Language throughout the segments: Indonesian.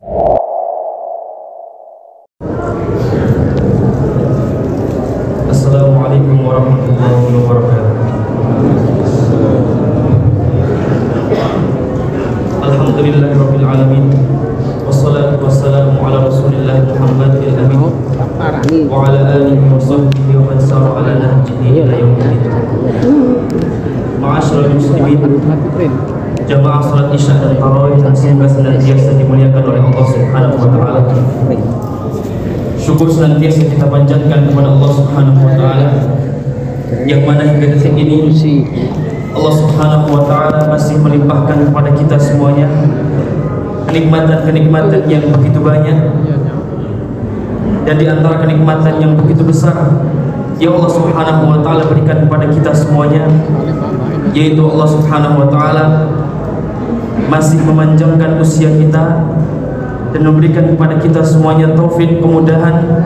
Assalamualaikum warahmatullahi wabarakatuh. Alhamdulillahirabbil alamin. Wassalatu wassalamu ala Rasulillah Muhammadil amin wa ala alihi wa sahbihi wa man sara ala nahjihi ila yaumil din. Ma'asyiral muslimin, jamaah salat Isya dan tarawih yang semoga senantiasa dimuliakan oleh Allah Subhanahu wa taala. Syukur senantiasa kita panjatkan kepada Allah Subhanahu wa taala yang mana hingga detik ini Allah Subhanahu wa taala masih melimpahkan kepada kita semuanya kenikmatan-kenikmatan yang begitu banyak, dan di antara kenikmatan yang begitu besar yang Allah Subhanahu wa taala berikan kepada kita semuanya, yaitu Allah Subhanahu wa taala masih memanjangkan usia kita dan memberikan kepada kita semuanya taufik, kemudahan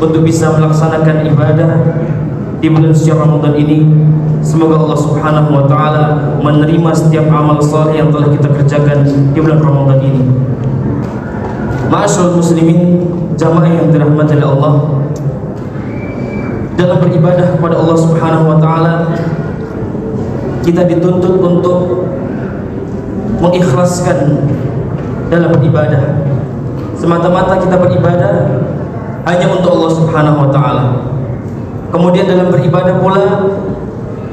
untuk bisa melaksanakan ibadah di bulan suci Ramadan ini. Semoga Allah Subhanahu wa taala menerima setiap amal saleh yang telah kita kerjakan di bulan Ramadan ini. Ma'asyiral muslimin, jamaah yang dirahmati oleh Allah, dalam beribadah kepada Allah Subhanahu wa taala kita dituntut untuk mengikhlaskan dalam beribadah. Semata-mata kita beribadah hanya untuk Allah Subhanahu wa taala. Kemudian dalam beribadah pula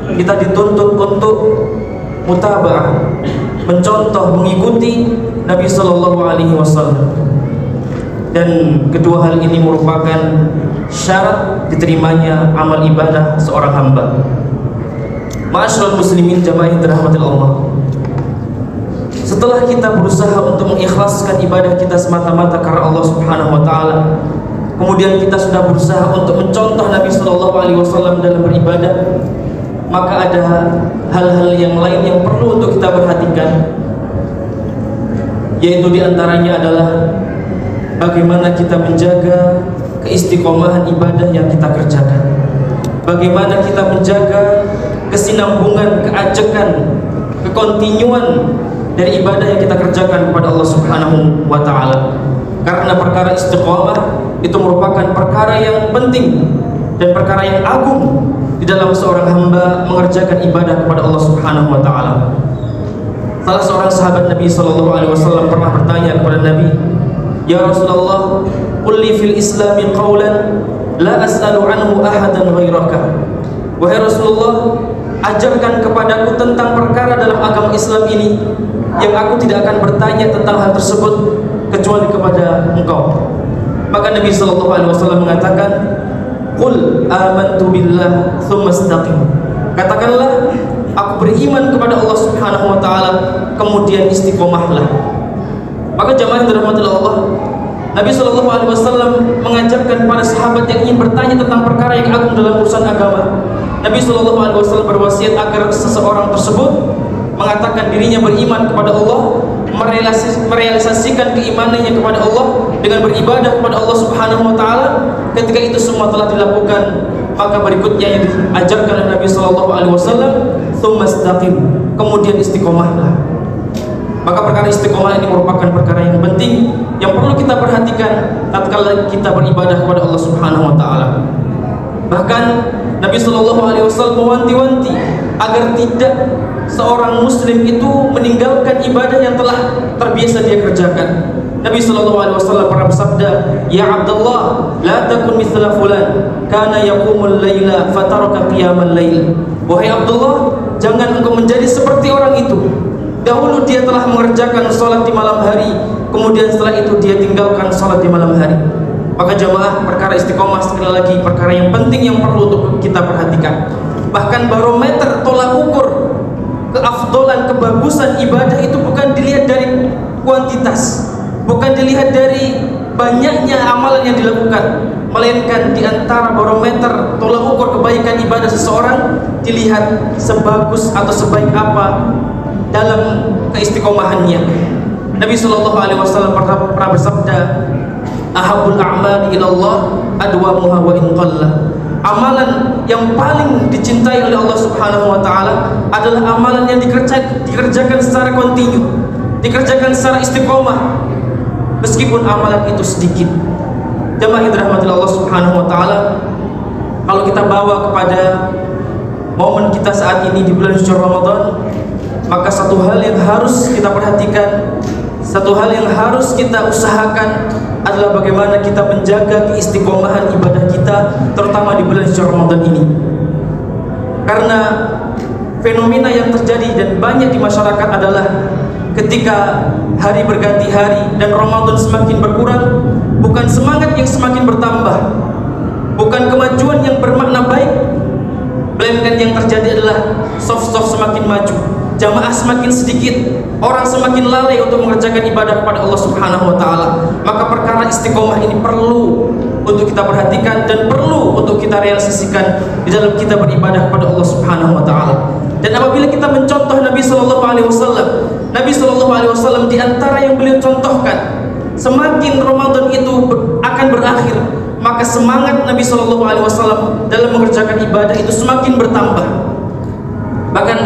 kita dituntut untuk mutaba'ah, mencontoh, mengikuti Nabi sallallahu alaihi wasallam. Dan kedua hal ini merupakan syarat diterimanya amal ibadah seorang hamba. Ma'asyiral muslimin, jamaah yang dirahmati Allah, setelah kita berusaha untuk mengikhlaskan ibadah kita semata-mata karena Allah Subhanahu wa taala, kemudian kita sudah berusaha untuk mencontoh Nabi sallallahu alaihi wasallam dalam beribadah, maka ada hal-hal yang lain yang perlu untuk kita perhatikan, yaitu diantaranya adalah bagaimana kita menjaga keistiqomahan ibadah yang kita kerjakan, bagaimana kita menjaga kesinambungan, keajekan, kekontinuan dari ibadah yang kita kerjakan kepada Allah Subhanahu wa taala. Karena perkara istiqomah itu merupakan perkara yang penting dan perkara yang agung di dalam seorang hamba mengerjakan ibadah kepada Allah Subhanahu wa taala. Salah seorang sahabat Nabi sallallahu alaihi wasallam pernah bertanya kepada Nabi, "Ya Rasulullah, qul li fil Islami qawlan la as'alu anhu ahadan ghairaka." Wahai Rasulullah, ajarkan kepadaku tentang perkara dalam agama Islam ini yang aku tidak akan bertanya tentang hal tersebut kecuali kepada engkau. Maka Nabi sallallahu alaihi wasallam mengatakan, "Qul amantu billah tsumma istaqim." Katakanlah, aku beriman kepada Allah Subhanahu wa taala, kemudian istiqomahlah. Maka jamaah yang dirahmati Allah, Nabi sallallahu alaihi wasallam mengajarkan para sahabat yang ingin bertanya tentang perkara yang agung dalam urusan agama. Nabi sallallahu alaihi wasallam berwasiat agar seseorang tersebut mengatakan dirinya beriman kepada Allah, merealisasikan keimanannya kepada Allah dengan beribadah kepada Allah Subhanahu wa taala. Ketika itu semua telah dilakukan, maka berikutnya yang diajarkan oleh Nabi sallallahu alaihi wasallam, tsumma istaqim, kemudian istiqomahlah. Maka perkara istiqomah ini merupakan perkara yang penting yang perlu kita perhatikan tatkala kita beribadah kepada Allah Subhanahu wa taala. Bahkan Nabi sallallahu alaihi wasallam mewanti-wanti agar tidak seorang muslim itu meninggalkan ibadah yang telah terbiasa dia kerjakan. Nabi sallallahu alaihi wasallam pernah bersabda, "Ya Abdullah, la takun mithla fulan, kana yaqumul laila fataraka qiyamal lail." Wahai Abdullah, jangan engkau menjadi seperti orang itu. Dahulu dia telah mengerjakan salat di malam hari, kemudian setelah itu dia tinggalkan salat di malam hari. Maka jamaah, perkara istiqomah sekali lagi perkara yang penting yang perlu untuk kita perhatikan. Bahkan barometer tolak ukur keafdolan, kebagusan ibadah itu bukan dilihat dari kuantitas, bukan dilihat dari banyaknya amalan yang dilakukan, melainkan di antara barometer tolak ukur kebaikan ibadah seseorang dilihat sebagus atau sebaik apa dalam keistiqomahannya. Nabi sallallahu alaihi wasallam pernah bersabda, "Ahabul a'mali ilallah adwamuha wa in qalla." Amalan yang paling dicintai oleh Allah Subhanahu wa taala adalah amalan yang dikerjakan secara kontinu, dikerjakan secara istiqomah. meskipun amalan itu sedikit. Jemaah yang dirahmati Allah Subhanahu wa taala, kalau kita bawa kepada momen kita saat ini di bulan suci Ramadan, maka satu hal yang harus kita perhatikan, satu hal yang harus kita usahakan adalah bagaimana kita menjaga keistiqomahan ibadah kita, terutama di bulan suci Ramadan ini. Karena fenomena yang terjadi dan banyak di masyarakat adalah ketika hari berganti hari dan Ramadan semakin berkurang, bukan semangat yang semakin bertambah, bukan kemajuan yang bermakna baik, melainkan yang terjadi adalah soft-soft semakin maju, jamaah semakin sedikit, orang semakin lalai untuk mengerjakan ibadah kepada Allah Subhanahu wa taala. Maka perkara istiqomah ini perlu untuk kita perhatikan dan perlu untuk kita realisasikan di dalam kita beribadah kepada Allah Subhanahu wa taala. Dan apabila kita mencontoh Nabi sallallahu alaihi wasallam, Nabi sallallahu alaihi wasallam di antara yang beliau contohkan, semakin Ramadan itu akan berakhir, maka semangat Nabi sallallahu alaihi wasallam dalam mengerjakan ibadah itu semakin bertambah. Bahkan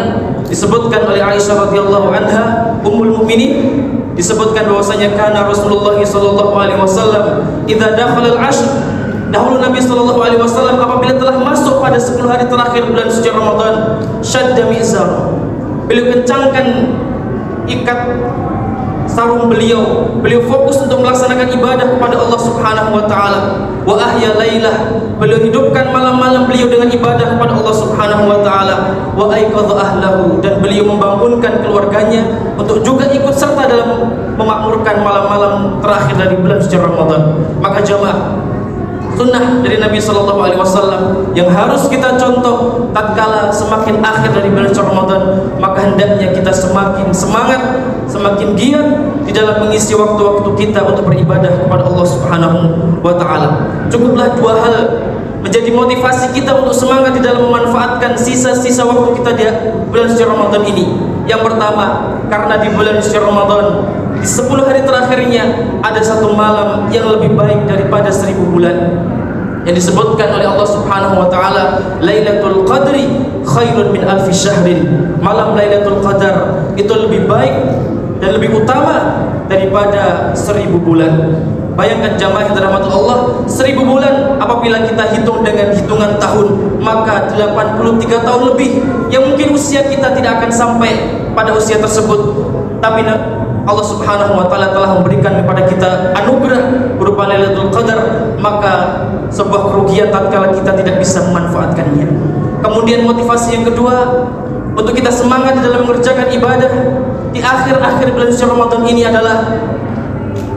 disebutkan oleh Aisyah radhiyallahu anha, ummul mukminin, disebutkan bahwasanya kana Rasulullah sallallahu alaihi wasallam idza dakhala al-ashr, dahulu Nabi sallallahu alaihi wasallam apabila telah masuk pada 10 hari terakhir bulan suci Ramadan, syadda mizar, beliau kencangkan ikat sarung beliau fokus untuk melaksanakan ibadah kepada Allah Subhanahu wa taala. Wa ahya lailah, beliau hidupkan malam-malam beliau dengan ibadah kepada Allah Subhanahu wa taala. Wa aiqadha ahlahu, dan beliau membangunkan keluarganya untuk juga ikut serta dalam memakmurkan malam-malam terakhir dari bulan suci Ramadan. Maka jemaah, sunnah dari Nabi sallallahu alaihi wasallam yang harus kita contoh tatkala semakin akhir dari bulan Ramadan, maka hendaknya kita semakin semangat, semakin giat di dalam mengisi waktu-waktu kita untuk beribadah kepada Allah Subhanahu wa taala. Cukuplah 2 hal menjadi motivasi kita untuk semangat di dalam memanfaatkan sisa-sisa waktu kita di bulan suci Ramadan ini. Yang pertama, karena di bulan suci Ramadan, di 10 hari terakhirnya ada satu malam yang lebih baik daripada 1000 bulan, yang disebutkan oleh Allah Subhanahu wa taala, Lailatul Qadri khairun min alfi syahrin. Malam Lailatul Qadar itu lebih baik dan lebih utama daripada 1000 bulan. Bayangkan jamaah yang dirahmati Allah, 1000 bulan apabila kita hitung dengan hitungan tahun, maka 83 tahun lebih, yang mungkin usia kita tidak akan sampai pada usia tersebut, tapi Allah Subhanahu wa taala telah memberikan kepada kita anugerah berupa Lailatul Qadar, maka sebuah kerugian tatkala kita tidak bisa memanfaatkannya. Kemudian motivasi yang kedua untuk kita semangat di dalam mengerjakan ibadah di akhir-akhir bulan suci Ramadan ini adalah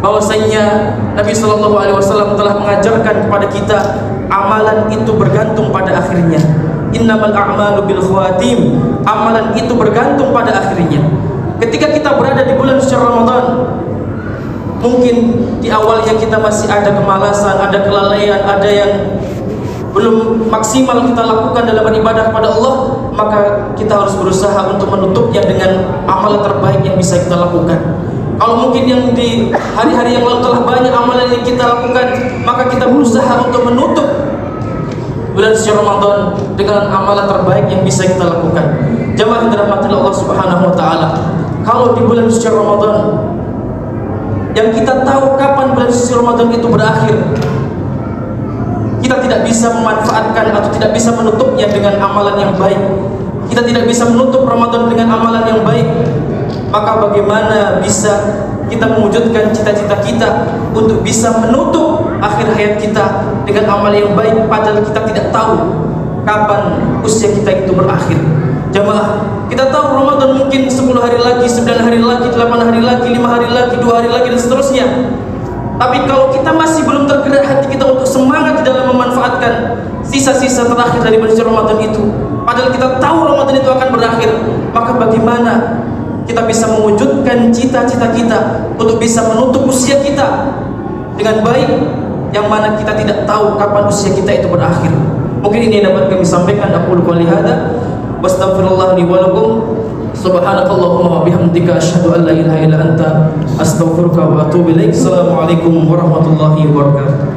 bahwasanya Nabi sallallahu alaihi wasallam telah mengajarkan kepada kita amalan itu bergantung pada akhirnya. Innamal a'malu bil khawatim, amalan itu bergantung pada akhirnya. Ketika kita berada di bulan suci Ramadan, mungkin di awalnya kita masih ada kemalasan, ada kelalaian, ada yang belum maksimal kita lakukan dalam beribadah kepada Allah, maka kita harus berusaha untuk menutupnya dengan amalan terbaik yang bisa kita lakukan. Kalau mungkin yang di hari-hari yang lalu telah banyak amalan yang kita lakukan, maka kita berusaha untuk menutup bulan suci Ramadan dengan amalan terbaik yang bisa kita lakukan. Jemaah yang dirahmati Allah Subhanahu wa taala, kalau di bulan suci Ramadan yang kita tahu kapan bulan suci Ramadan itu berakhir, kita tidak bisa memanfaatkan atau tidak bisa menutupnya dengan amalan yang baik, kita tidak bisa menutup Ramadan dengan amalan yang baik, maka bagaimana bisa kita mewujudkan cita-cita kita untuk bisa menutup akhir hayat kita dengan amal yang baik, padahal kita tidak tahu kapan usia kita itu berakhir. Jamaah, kita tahu Ramadan mungkin 10 hari lagi, 9 hari lagi, 8 hari lagi, 5 hari lagi, 2 hari lagi, dan seterusnya. Tapi kalau kita masih belum tergerak hati kita untuk semangat di dalam memanfaatkan sisa-sisa terakhir dari bulan Ramadan itu, padahal kita tahu Ramadan itu akan berakhir, maka bagaimana kita bisa mewujudkan cita-cita kita untuk bisa menutup usia kita dengan baik, yang mana kita tidak tahu kapan usia kita itu berakhir. Mungkin ini yang dapat kami sampaikan. Aku qouli hadza wastaghfirullah li wa lakum. Subhanakallahumma wa bihamdika asyhadu an la ilaha illa anta astaghfiruka wa atubu ilaik. Assalamualaikum warahmatullahi wabarakatuh.